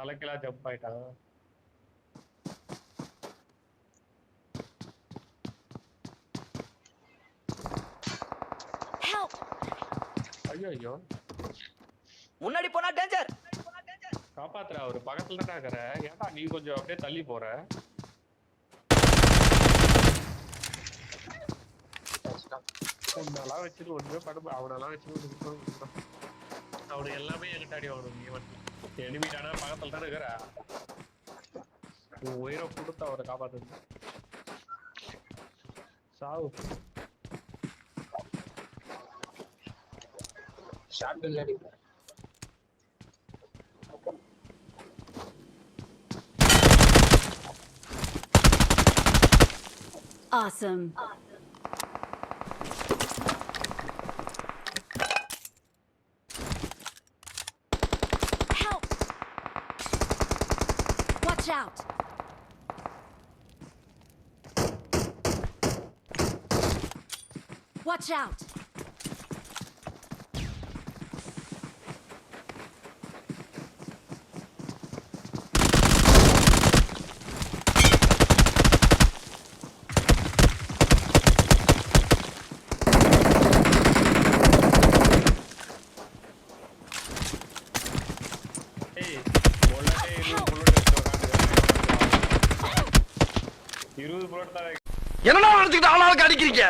தலைக்கெல்லாம் jump ஆயிட்டான். ஐயோ முன்னாடி போனா டேஞ்சர். காப்பாத்துற, அவரு பக்கத்துல தான் இருக்கிற. ஏன்டா நீ கொஞ்சம் அப்படியே தள்ளி போற? உன்னெல்லாம் வச்சுட்டு ஒண்ணுமே படுப்பு. அவனெல்லாம் வச்சுட்டு அவனு எல்லாமே என்கிட்ட அடி வாங்கணும். நீ வந்து எனிமிட்டானா பக்கத்துல தானே இருக்கிற. உயிரை கொடுத்து அவரை காப்பாத்து. சாவு. ஷாட்கன் அடிப்பேன். Awesome. Help! Watch out! Watch out! என்னடா நினைச்சுக்கிட்டு ஆளாளுக்கு அடிக்கிறீங்க?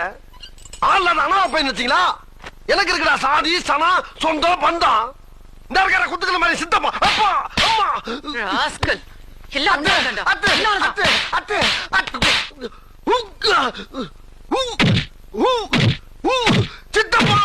ஆள்ல அண்ணா போய் நினைச்சீங்களா? எனக்கு இருக்குடா சாதி சனம் சொந்தம் பந்தம். இந்த இருக்கிற குத்துக்கள மாதிரி சித்தப்பா அப்பா அம்மா ராஸ்கல் எல்லாம் தான்டா. அத்தை அத்தை அத்தை சித்தப்பா